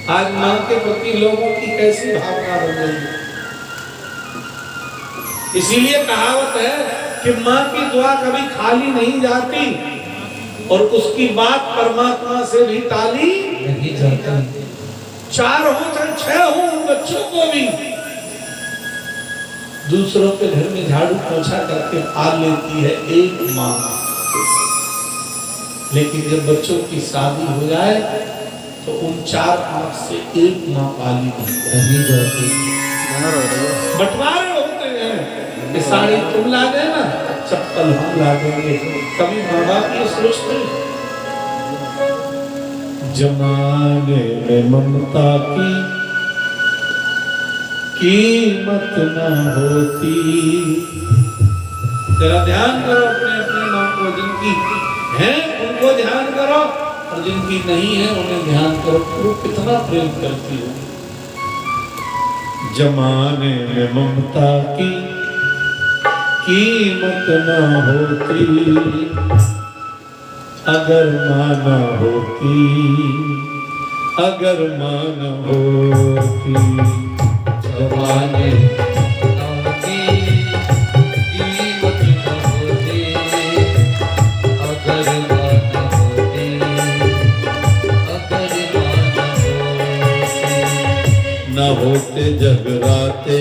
आज माँ के प्रति लोगों की कैसी भावना बन गई है। इसीलिए कहावत है कि माँ की दुआ कभी खाली नहीं जाती और उसकी बात परमात्मा से भी टाली नहीं जाती। 4 हो चाहे 6 हो, उन बच्चों को भी दूसरों के घर में झाड़ू पोछा करके पाल लेती है एक माँ, लेकिन जब बच्चों की शादी हो जाए तो उन 4 आंख से एक माँ पाली नहीं जाती। बंटवारे होते हैं कि साड़ी तुम ला देना, चप्पल हम ला देंगे। कभी माँ बाप ये सोचते जमाने में ममता की कीमत न होती। जरा ध्यान करो अपने अपने माँ को, जिनकी है उनको ध्यान करो और जिनकी नहीं है उन्हें ध्यान करो, वो कितना प्रेम करती हो। जमाने में ममता की कीमत न होती, अगर माँ न होती, अगर माँ न होती। जमाने की कीमत न होती, अगर माँ न होती, अगर माँ न होती। न होते जगराते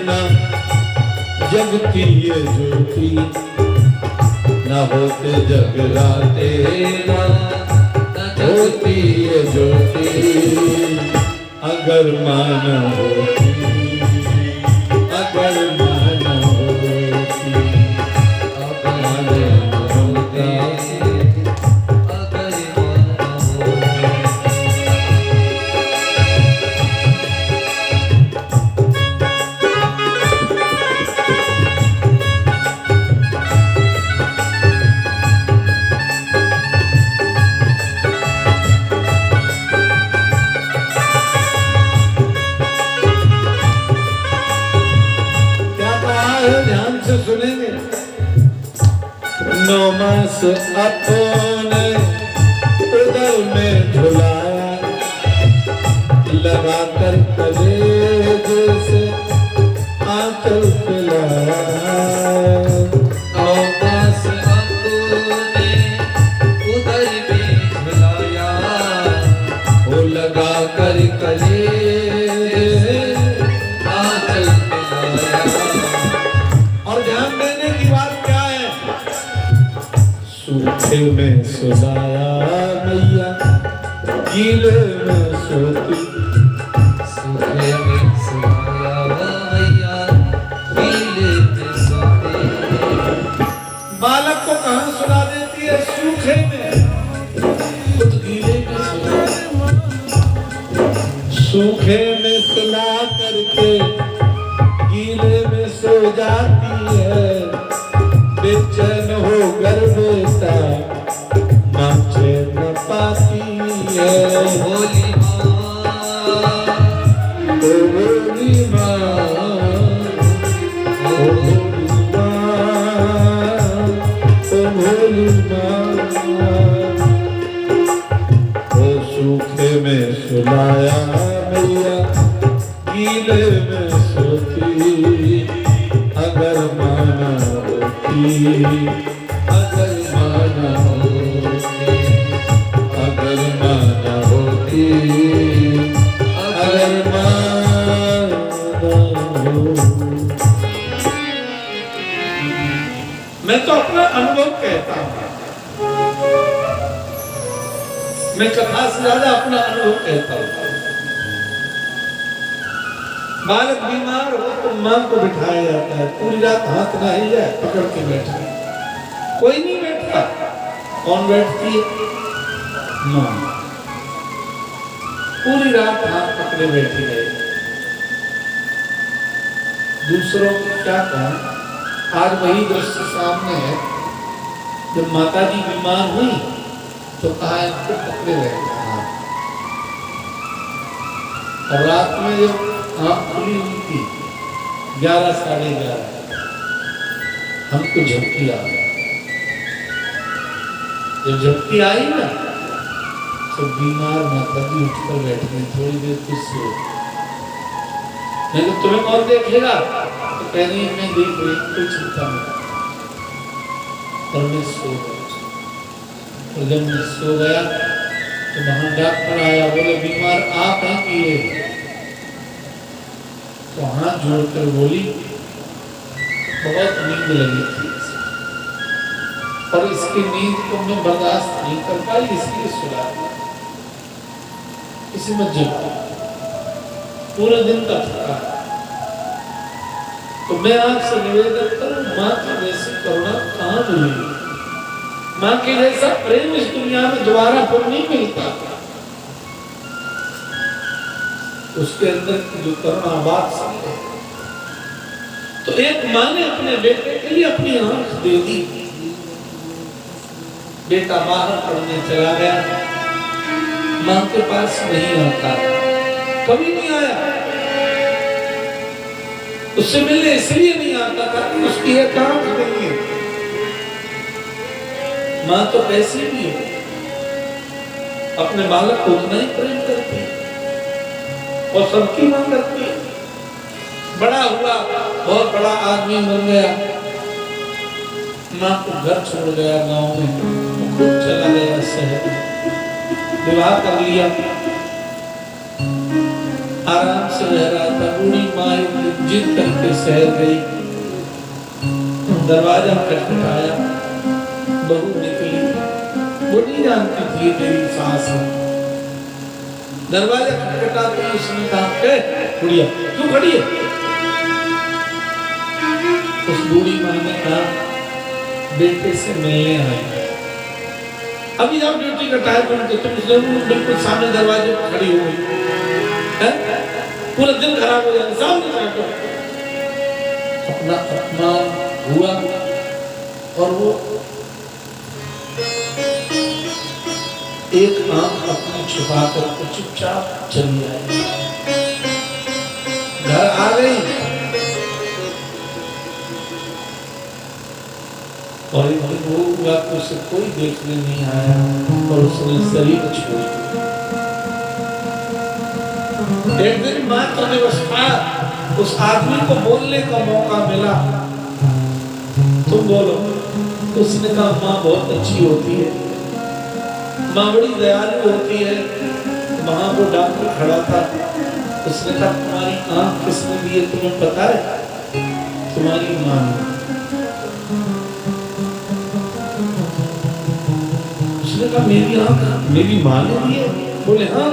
न जगती ये ज्योति, न होते जगराते न होती ये ज्योति, अगर माँ न होती, अगर माँ न होती, अगर माँ न होती, अगर माँ न होती। ध्यान से सुनेंगे। 9 मास अपने उदर में झुलाया, लगाकर कलेजे से आंचल पिलाया। 9 मास अपने उदर में झुलाया, वो लगाकर कलेजे से आंचल पिलाया। और ध्यान देने की बात क्या है? सूखे में सुलाया मैया, गीले में सोती। सूखे में सुलाया मैया, गीले में सोती। बालक को कहाँ सुला देती है? सूखे में, खुद गीले में सोती। सूखे में सुला करके गीले में सो जाती है, बेचैन हो गर्भता माँ चैन न पाती है। भोली माँ, ओ भोली माँ, ओ भोली माँ, ओ भोली माँ। ओ सूखे में सुलाया मैया, गीले में सोती, अगर माँ न होती, अगर माँ न होती, अगर माँ न होती, अगर माँ न होती। मैं तो अपना अनुभव कहता हूँ, मैं कथा से ज्यादा अपना अनुभव कहता हूँ। बालक बीमार हो तो माँ को बिठाया जाता है, पूरी रात हाथ ना ही जाए पकड़ के बैठा, कोई नहीं बैठता। कौन बैठती है? माँ। पूरी रात हाथ पकड़े बैठी रहे। दूसरों को क्या कहा? आज वही दृश्य सामने है। जब माता जी बीमार हुई तो कहा इनको पकड़े बैठा, और रात में जब आँख खुली उनकी 11 साढ़े 11, हमको झपकी आ गई। जब झपकी आई ना तो बीमार माता जी उठकर बैठ गई, थोड़ी देर कुछ सो। मैंने तुम्हें कौन देखेगा? तो कह रही है मैं देख रही, कोई चिंता नहीं। और मैं सो गया। और जब मैं सो गया तो वहां डॉक्टर आया, बोले बीमार आप हैं कि ये? तो हाथ जोड़कर बोली बहुत नींद लगी थी और इसकी नींद को मैं बर्दाश्त नहीं कर पाई, इसलिए सुला दिया। इसी में जब पूरे दिन का थका। तो मैं आपसे निवेदन करूं, माँ की जैसी करुणा कहाँ मिलेगी? माँ के जैसा प्रेम इस दुनिया में दोबारा फिर नहीं मिलता। उसके अंदर की जो करुणा बात समझे। तो एक माँ ने अपने बेटे के लिए अपनी आंख दे दी। बेटा बाहर पढ़ने चला गया, माँ के पास नहीं आता, कभी नहीं आया। उससे मिलने इसलिए नहीं आता था कि उसकी एक आंख नहीं है। माँ तो कैसी भी है, अपने बालक को उतना ही प्रेम करती है और सबकी मां करती है। बड़ा हुआ, बहुत बड़ा आदमी बन गया, मां को घर छोड़ गया गांव में, खुद चला गया शहर, विवाह कर लिया, आराम से रह रहा था। बूढ़ी माँ जिद करके शहर गई, दरवाजा खटखटाया, बहू निकली, वो नहीं जानती थी मेरी सास है। दरवाजा खटखटाते उसने कहा बुढ़िया क्यों खड़ी है? उस बूढ़ी माँ ने कहा बेटे से मिलने आए, अभी जाओ ड्यूटी का टाइम बन के। तुम बिल्कुल सामने दरवाजे पर खड़ी हो गई, पूरा दिन खराब हो जाए, सामने जाकर अपना अपमान हुआ। और वो एक आंख अपनी छुपा कर चुपचाप चली आई, घर आ गई और एक दिन वो हुआ कि उसे कोई देखने नहीं आया और उसने शरीर छोड़ दिया। एक दिन माँ तो दिवस था, उस आदमी को बोलने का मौका मिला, तुम बोलो। उसने कहा माँ बहुत अच्छी होती है, माँ बड़ी दयालु होती है। वहां वो डॉक्टर खड़ा था, उसने कहा तुम्हारी आंख किसने दी है तुम्हें पता है? तुम्हारी माँ ने। उसने कहा मेरी आंख मेरी माँ ने दी है? बोले हाँ।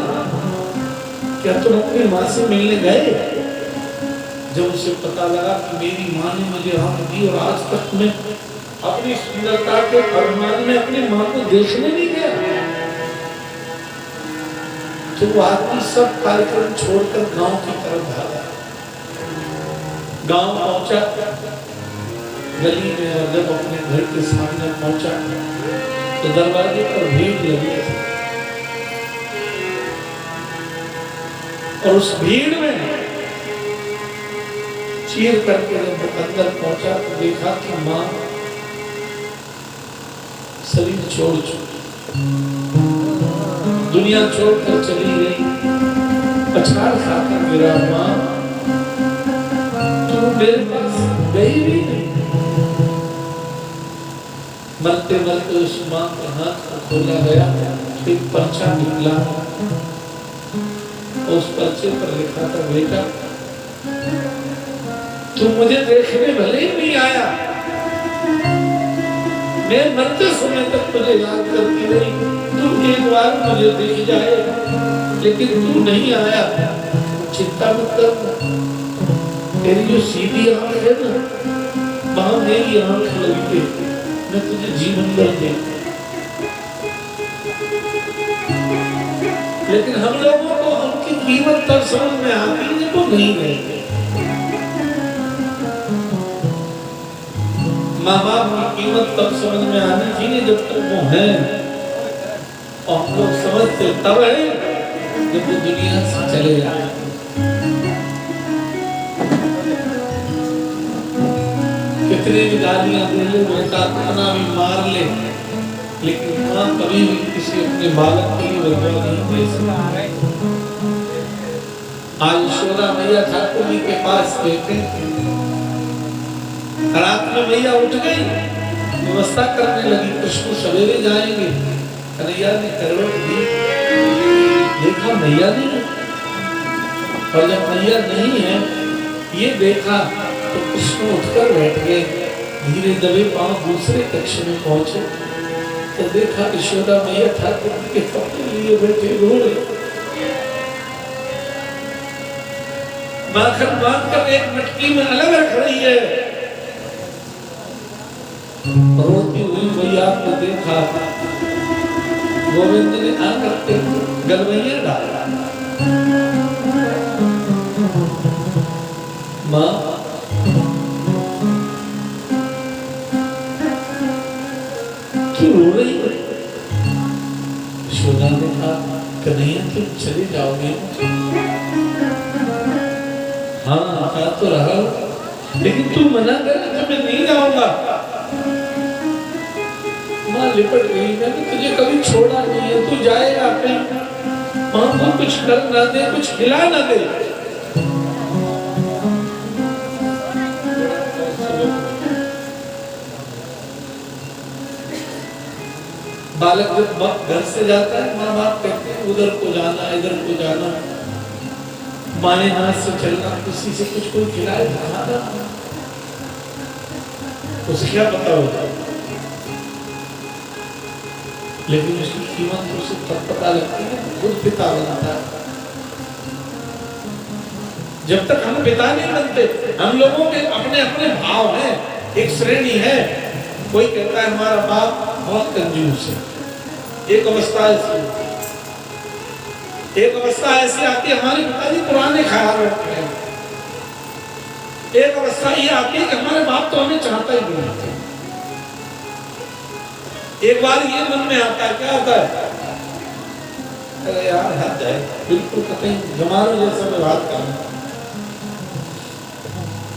क्या तुम अपनी माँ से मिलने गए? जब उसे पता लगा कि मेरी माँ ने मुझे आंख दी और आज तक मैं अपनी सुंदरता के अभिमान में अपनी माँ को देखने नहीं गया, तो वो आदमी सब कार्यक्रम छोड़कर गांव की तरफ भागा। गांव पहुंचा, गली में, और जब अपने घर के सामने पहुंचा तो दरवाजे पर भीड़ लगी थी और उस भीड़ में चीर करके जब अंदर पहुंचा तो देखा कि माँ शरीर छोड़ चुकी, दुनिया छोड़कर चली गई। पछाड़ खाकर गिरा, माँ तू मेरे पास गई भी नहीं। मरते मरते उस माँ के हाथ को खोला गया, एक पर्चा निकला और उस पर्चे पर लिखा था बेटा तू मुझे देखने भले ही नहीं आया, मैं मरते समय तक तुझे याद करती रही, तू एक बार मुझे देख जाए, लेकिन तू नहीं आया। चिंता मत कर, तेरी जो सीधी आंख है ना, वहां मेरी आंख लगी है, मैं तुझे जीवन भर दे। लेकिन हम लोगों को उनकी कीमत तब समझ में आती है तो नहीं रही। माँ बाप की कीमत तब समझ में आनी चाहिए जब तक वो है, और हम लोग समझते तब है जब वो दुनिया से चले जाए। कितने भी गालियां दे ले, बेटा कितना भी मार ले, लेकिन माँ कभी भी किसी अपने बालक के लिए बदला नहीं दे सकती। आज यशोदा मैया ठाकुर जी के पास बैठे, रात में मैया उठ गई, व्यवस्था करने लगी, कृष्ण सवेरे जाएंगे। कन्हैया ने करवट दी, देखा मैया नहीं है, और जब मैया नहीं है ये देखा तो कृष्ण उठकर बैठ गए, धीरे दबे पांव दूसरे कक्ष में पहुंचे तो देखा यशोदा मैया ठाकुर के कपड़े लिए बैठे रो रहे। माखन बांध कर एक मटकी में अलग रख रही है, रोती हुई मैया को देखा, गोविंद ने आकर गलवैया डाला, माँ क्यों रो रही है? यशोदा ने कहा कन्हैया तुम चले जाओगे? हाँ कहा तो रहा, लेकिन तू मना कर तो मैं नहीं जाऊंगा। माँ लिपट गई, मैंने तुझे कभी छोड़ा नहीं है, तू जाएगा कहीं, माँ को कुछ कर ना दे, कुछ खिला ना दे। बालक जब घर से जाता है, माँ बाप कहते हैं उधर को जाना, इधर को जाना, बाएं हाथ से चलना, किसी से कुछ कोई खिलाए खाना, उसे क्या पता होता है, लेकिन उसकी कीमत उसे तब पता लगती है खुद पिता बनता है। जब तक हम पिता नहीं बनते, हम लोगों के अपने अपने भाव हैं, एक श्रेणी है। कोई कहता है हमारा बाप बहुत कंजूस है, एक अवस्था ऐसी, एक अवस्था ऐसी आती है हमारे पिताजी पुराने ख्याल रखते हैं, एक अवस्था ये आती है कि हमारे बाप तो हमें चाहता ही नहीं। एक बार ये मन में आता है, क्या आता है, अरे यार हद जाए, बिल्कुल कहीं जमानों जैसा व्यवहार करना।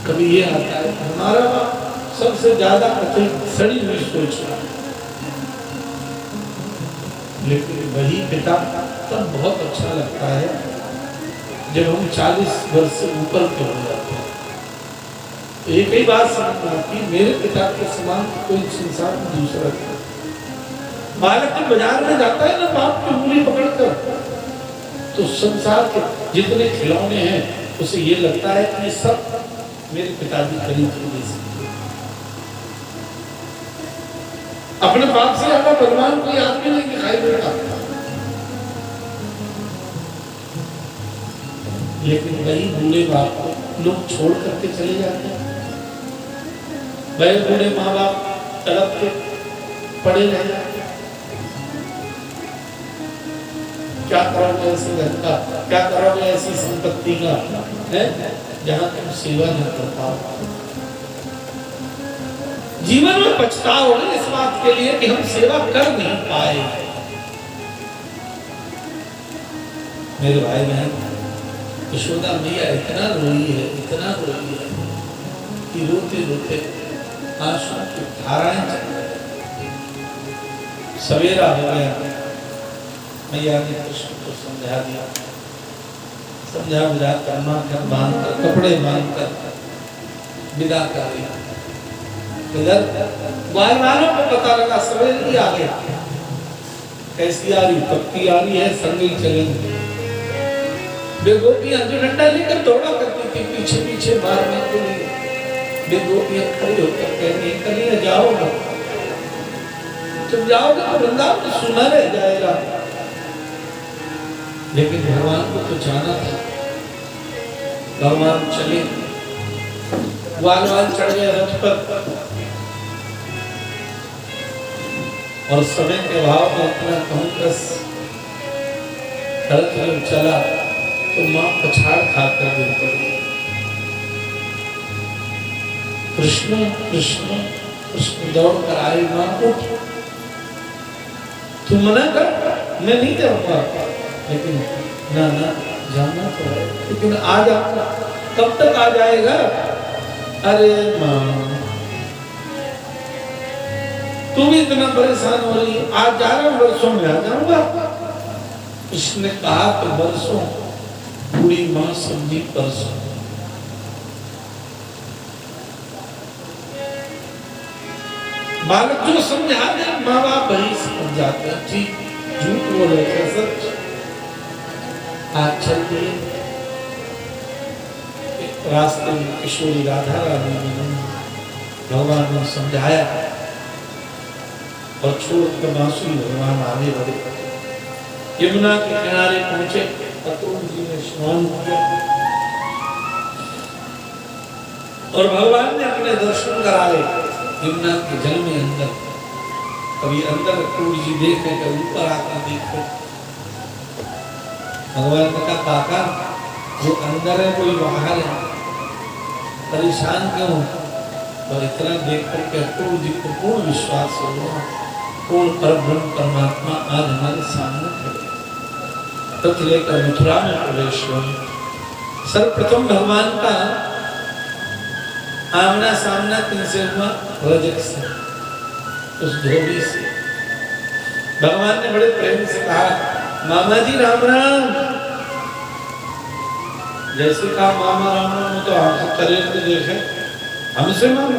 कभी ये आता है हमारा बाप सबसे ज्यादा सड़ी हुई सोच रहा है, लेकिन वही पिता तब बहुत अच्छा लगता है जब हम 40 वर्ष से ऊपर के हो जाते हैं। तो एक ही बात समझ में आती, मेरे पिता के समान कोई संसार में दूसरा था। बालक जब बाजार में जाता है ना बाप की उंगली पकड़कर, तो संसार के जितने खिलौने हैं उसे ये लगता है कि ये सब मेरे पिताजी खरीद के दे सकते। अपने बाप से ज्यादा भगवान कोई आदमी नहीं दिखाई देता, लेकिन वही बूढ़े बाप को लोग छोड़ करके चले जाते हैं। वही बूढ़े माँ बाप तड़प के पड़े रह जाते हैं। क्या करोगे ऐसे घर का, क्या करोगे ऐसी संपत्ति का, है जहां तुम सेवा न कर पाओ। जीवन में पछताओ ना इस बात के लिए कि हम सेवा कर नहीं पाए। मेरे भाई बहन, यशोदा मैया इतना रोई है, इतना रोई है कि रोते रोते आंसू की धाराएं चल गई। सवेरा हो गया, मैया ने कृष्ण को समझा दिया, समझा बुझा कर माखन बांध कर कपड़े बांध कर विदा कर दिया। इधर ग्वाल वालों को पता लगा सवेरे ही आ गया, कैसी आ रही, पक्की आ रही है, संग ही चलेंगे। वे गोपियां जो डंडा लेकर दौड़ा करती थी पीछे पीछे मारने के लिए, वे गोपियां खड़ी होकर कह रही कन्हैया जाओ ना, तुम जाओगे तो वृंदावन सुना रह जाएगा। लेकिन भगवान को तो जाना था, भगवान चले, ग्वाल वाल चढ़ गए रथ पर, और समय के भाव में इतना कहूँ बस रथ जब चला तो माँ पछाड़ खाकर गिर पड़ी। कृष्ण कृष्ण कृष्ण दौड़ कर आए, माँ उठ, तू मना कर, मैं नहीं जाऊंगा, लेकिन ना ना जाना तो है, लेकिन आ जाऊंगा। कब तक आ जाएगा? अरे माँ तू भी इतना परेशान हो रही है, आज जा रहा हूं, वर्षों में आ जाऊंगा। उसने कहा कि वर्षों, बूढ़ी मां समझी परसों। बालक जो समझा दे माँ बाप वही समझ जाते हैं, ठीक झूठ बोले थे सच। आज चलिए रास्ते में किशोरी राधा रानी ने भगवान ने समझाया और छोड़कर बांसुरी भगवान आगे बढ़े। यमुना के किनारे पहुंचे, अतुल जी ने स्नान किया और भगवान ने अपने दर्शन कराए यमुना के जल में अंदर। कभी अंदर अतुल जी देखे, कभी ऊपर आकर देखे। भगवान ने कहा काका जो अंदर है कोई बाहर है, परेशान क्यों? और इतना देख करके अतुल जी को पूर्ण विश्वास हो गया, पूर्ण परब्रह्म परमात्मा आज हमारे सामने खड़े। तब लेकर मथुरा में प्रवेश हुआ। सर्वप्रथम भगवान का आमना सामना किनसे हुआ? रजक से, उस धोबी से। भगवान ने बड़े प्रेम से कहा मामा जी राम राम। जैसे कहा मामा राम राम तो आपसे करें तो देखे हमसे मामा,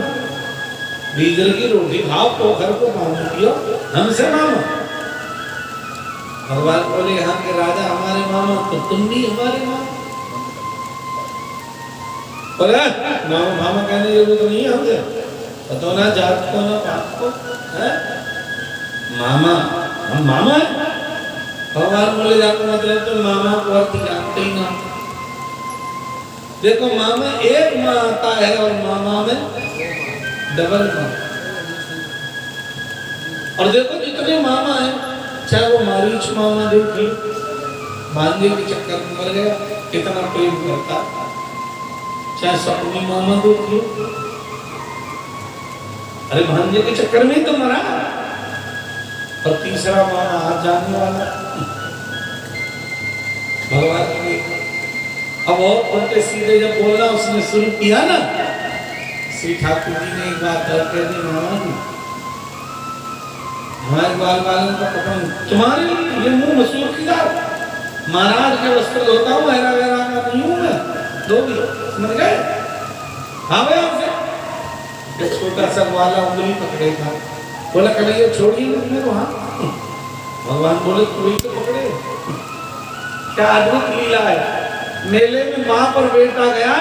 बीजर की रोटी खाओ, पोखर को पानी पियो, हमसे मामा। भगवान बोले यहाँ के राजा हमारे मामा, तो तुम भी हमारे मामा। बोले मामा मामा कहने की जरूरत नहीं है हमसे, पता ना जात को ना पात को है मामा, हम मामा है। भगवान बोले जाकर मतलब तो मामा को अर्थ जानते ही ना। देखो मामा एक माँ आता है और मामा में डबल माँ। और देखो जितने मामा है, चाहे वो मारीच मामा देखिए, भांजे के चक्कर में मर गया, कितना प्रेम करता। चाहे सपनी मामा देखिए, अरे भांजे के चक्कर में ही तो मरा। और तीसरा मामा आज जाने वाला भगवान ने। अब और उल्टे सीधे जब बोलना उसने शुरू किया ना, श्री ठाकुर जी ने एक बात कह दी मामा जी, हमारे बाल बालन का पकड़ तुम्हारे ये मुंह मसूर की बात, महाराज के वस्त्र धोता हूँ, हैरा वैरा का नहीं हूँ मैं, दो भी समझ गए। हाँ भाई आपसे छोटा सा वाला उंगली पकड़े था, बोला कन्हैया छोड़िए मेरे को। हाँ भगवान बोले तू ही तो पकड़े। क्या अद्भुत लीला है। मेले में माँ पर बेटा गया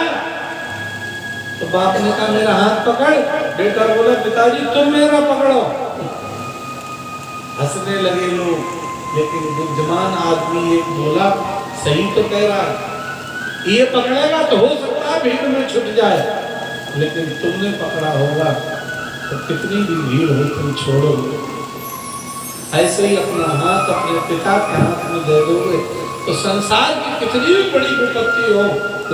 तो बाप ने कहा मेरा हाथ पकड़, बेटा बोला पिताजी तुम मेरा पकड़ो। हंसने लगे लोग, लेकिन बुद्धिमान आदमी एक बोला सही तो कह रहा है, ये पकड़ेगा तो हो सकता है भीड़ में छुट जाए, लेकिन तुमने पकड़ा होगा तो कितनी भी भीड़ हो तुम छोड़ोगे। ऐसे ही अपना हाथ अपने पिता के हाथ में दे दोगे तो संसार की कितनी भी बड़ी विपत्ति हो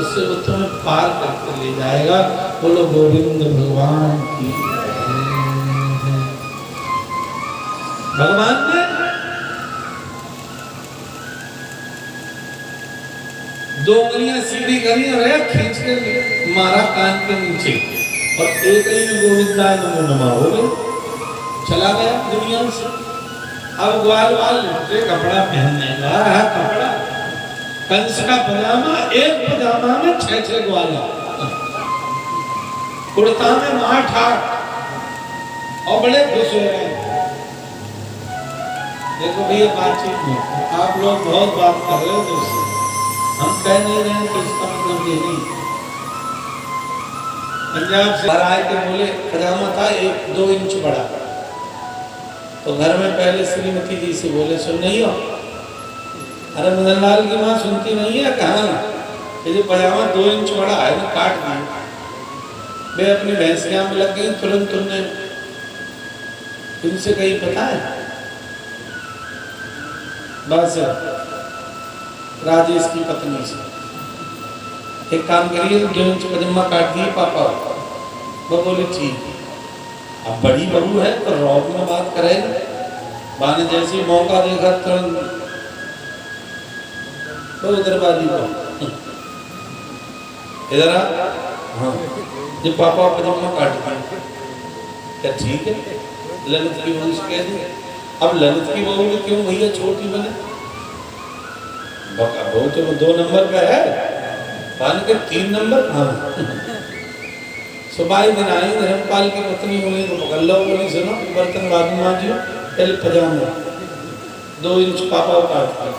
उससे वो तुम्हें पार करके ले जाएगा। बोलो गोविंद भगवान की। भगवान ने दो उंगलियां सीधी करी और खींच के मारा कान के नीचे और एक ही में गोविंदाय नमो नमः हो गए, चला गया दुनिया से। अब ग्वाल वाल लुटे कपड़ा पहनने लगा, कपड़ा कंस का पजामा, एक पजामा में 6-6 ग्वाला, कुर्ता में 8-8 और बड़े खुश हो रहे। देखो भैया बातचीत में आप लोग बहुत बात कर रहे हो दोस्तों, हम कह नहीं रहे हैं तो इसका मतलब ये नहीं। पंजाब से आए के बोले पजामा था 1-2 इंच बड़ा, तो घर में पहले श्रीमती जी से बोले सुन नहीं हो, अरे मदन लाल की माँ सुनती नहीं है, कहाँ ये जो पजामा 2 इंच बड़ा है ना काट दिया। वे अपनी भैंसिया में लग गई, तुरंत तुमने इनसे कहीं पता है बस राजेश की पत्नी से एक काम करिए 2 इंच पजामा काट दिए पापा। वो बोले ठीक, अब बड़ी बहू है तो रौब में बात करेगा। बाने जैसे मौका देखा तुरंत तो इधर बाजी को इधर हाँ जी पापा पजामा काट दिए, क्या ठीक है ललित की बहू से कह दी। अब ललित की बहू में क्यों भैया छोटी बने? बहू तो 2 नंबर पे है, मान के 3 नंबर। हाँ सुबह दिन आई, धर्मपाल की पत्नी बोली तो पकड़ लो, बोली सुनो बर्तन बाद में मांजियो, पहले पजामा 2 इंच पापा काट दिया।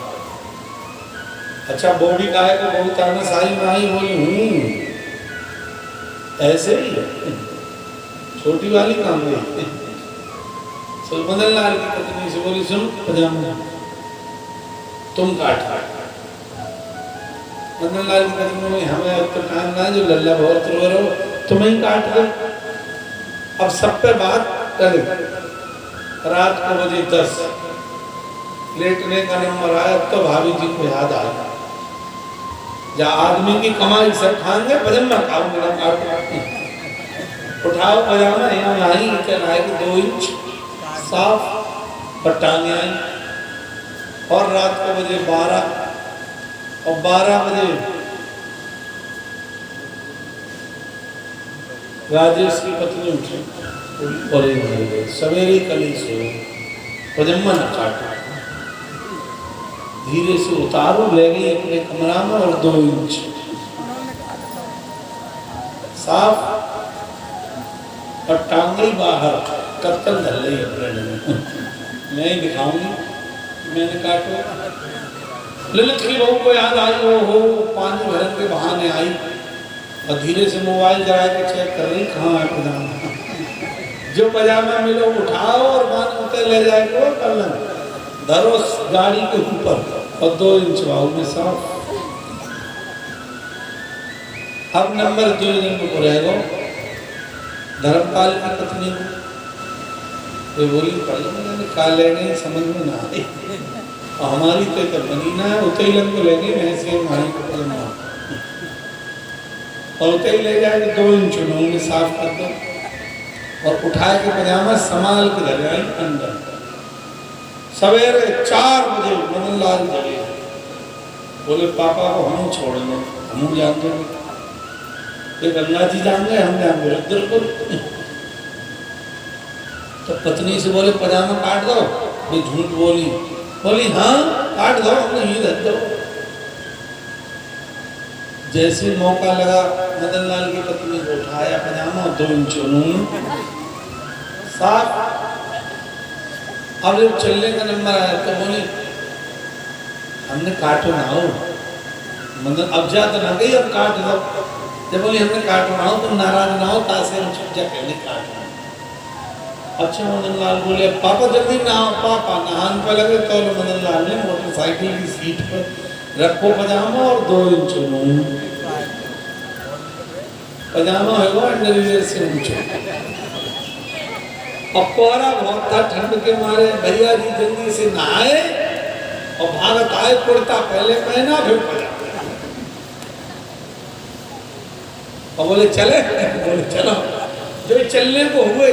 अच्छा बॉडी का है तो बहुत तानाशाही में आई, बोली ऐसे ही छोटी वाली काम गई। तो मदन लाल की पत्नी से बोली सुन पजामा तुम काट। मदन लाल की पत्नी बोली हमें अब तो काम ना, जो लल्ला बहुत रो रहे हो तुम्हें ही काट दो। अब सब पे बात करे। रात को बजे 10 लेटने का नंबर आया, तो भाभी जी को याद आया, जा आदमी की कमाई सब खाएंगे, पजामा खाओगे ना काट। उठाओ पजामा, यहाँ आई इतना है कि 2 इंच साफ और टांगे आई। और रात को बजे 12 और 12 बजे राजेश की पत्नी उठी और सवेरे कली से पजामा न काटो, धीरे से उतारो, ले गई अपने कमरा में और 2 इंच साफ और टांगे बाहर कत्तल धर ली अपने में। मैं ही दिखाऊंगी मैंने काटो। ललित की बहू को याद आई, हो पानी भरन के बहाने आई और धीरे से मोबाइल जला के चेक कर रही कहाँ है पजामा। जो पजामा मिलो उठाओ और मान उतर ले जाए को पलंग धरो गाड़ी के ऊपर और 2 इंच बाहू में साफ। अब नंबर 2 को रहेगा धर्मपाल की पत्नी को, वे बोली पढ़ काले नहीं समझ में ना आई, और हमारी तो बनी ना है, उते ही लग को लेंगे ऐसे माई को पजामा और उते ही ले जाए 2 इंच में साफ कर दो और उठाए के पजामा संभाल के धर आई अंदर। सवेरे 4 बजे मदन लाल जगे, बोले पापा को हम छोड़ दो, हम जान दो, ये गंगा जी जान गए, हम जान गए रुद्रपुर। तो पत्नी से बोले पजामा काट दो, ये झूठ बोली, बोली हाँ काट दो, हमने ही रख दो। जैसे मौका लगा मदन लाल की पत्नी को उठाया पजामा 2 इंच साफ। अब जब चलने का नंबर आया तो बोली हमने काटो ना हो, मतलब अब जा तो ना गई, अब काट दो। जब बोली हमने काटो ना हो, तुम नाराज ना हो, तासे हम छुट जा पहले काटो। अच्छा मदन लाल बोले पापा जल्दी ना आओ, पापा नहान पे लगे। तो मदन लाल ने मोटरसाइकिल की सीट पर रखो पजामा और 2 इंच पजामा होगा अंडरवियर से ऊंचा। और कोहरा बहुत था, ठंड के मारे भैया जी जल्दी से नहाए और भागत आए, कुर्ता पहले पहना फिर पजामा, और बोले चले, बोले चलो। जो चलने को हुए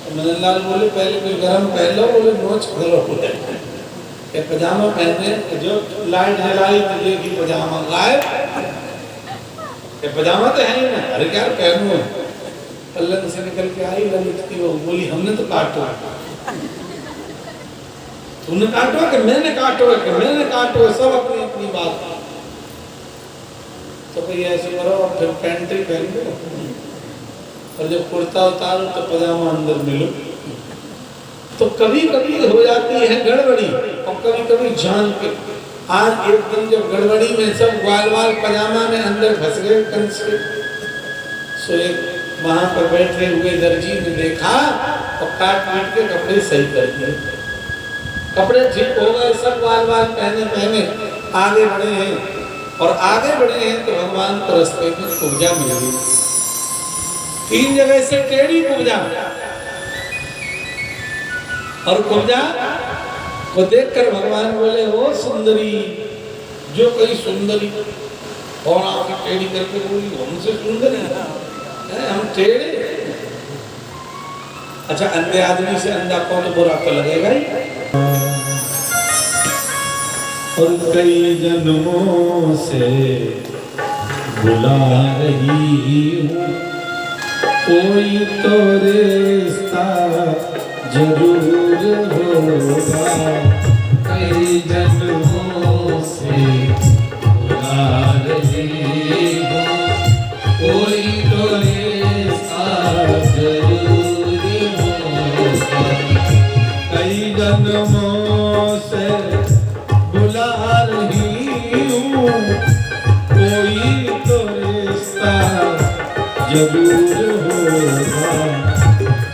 तो मदन लाल बोले पहले कोई गरम पहन लो, बोले नोच खोलो, बोले ये पजामा पहने, जो लाइट जलाई तो ये की पजामा गायब, ये पजामा तो है ही ना, अरे क्या पहनू। पल्लन से निकल के आई ललित की, वो बोली हमने तो काटो, तुमने काटो कि मैंने काटो, कि मैंने काटो, सब अपनी अपनी बात। तो भाई ऐसे करो और फिर पैंट ही पहन लो, और जब कुर्ता उतारो तो पजामा अंदर मिलो। तो कभी कभी हो जाती है गड़बड़ी, और कभी कभी जान के। आज एक दिन जब गड़बड़ी में सब वाल पजामा में अंदर फंस गए कंस के, सो एक वहां पर बैठे हुए दर्जी ने देखा और काट के कपड़े सही कर दिए। कपड़े ठीक हो गए, सब वाल पहने आगे बढ़े हैं, और आगे बढ़े हैं तो भगवान को रास्ते में कुब्जा मिल गई। 3 जगह से टेढ़ी कुब्जा, और कुब्जा को देखकर भगवान बोले ओ सुंदरी, जो कोई सुंदरी, और आंखें टेढ़ी करके बोली हमसे सुंदर है, हम टेढ़े। अच्छा अंधे आदमी से अंधा कौन बुरा तो लगेगा ही। और कई जन्मों से बुला रही हूँ कोई तो रिश्ता जरूर होगा, कई जन्मों से बुला रही हो, कोई तो रिश्ता जरूर होगा, कई जन्मों से बुला रही हूँ, कोई तो रिश्ता जरूर होगा,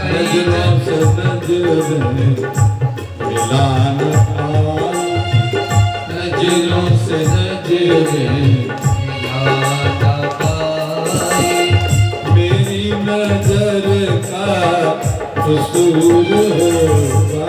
नजरों से नजरें मिला न पाए, नजरों से नजरें मिला न पाए, मेरी नजर का कसूर होगा,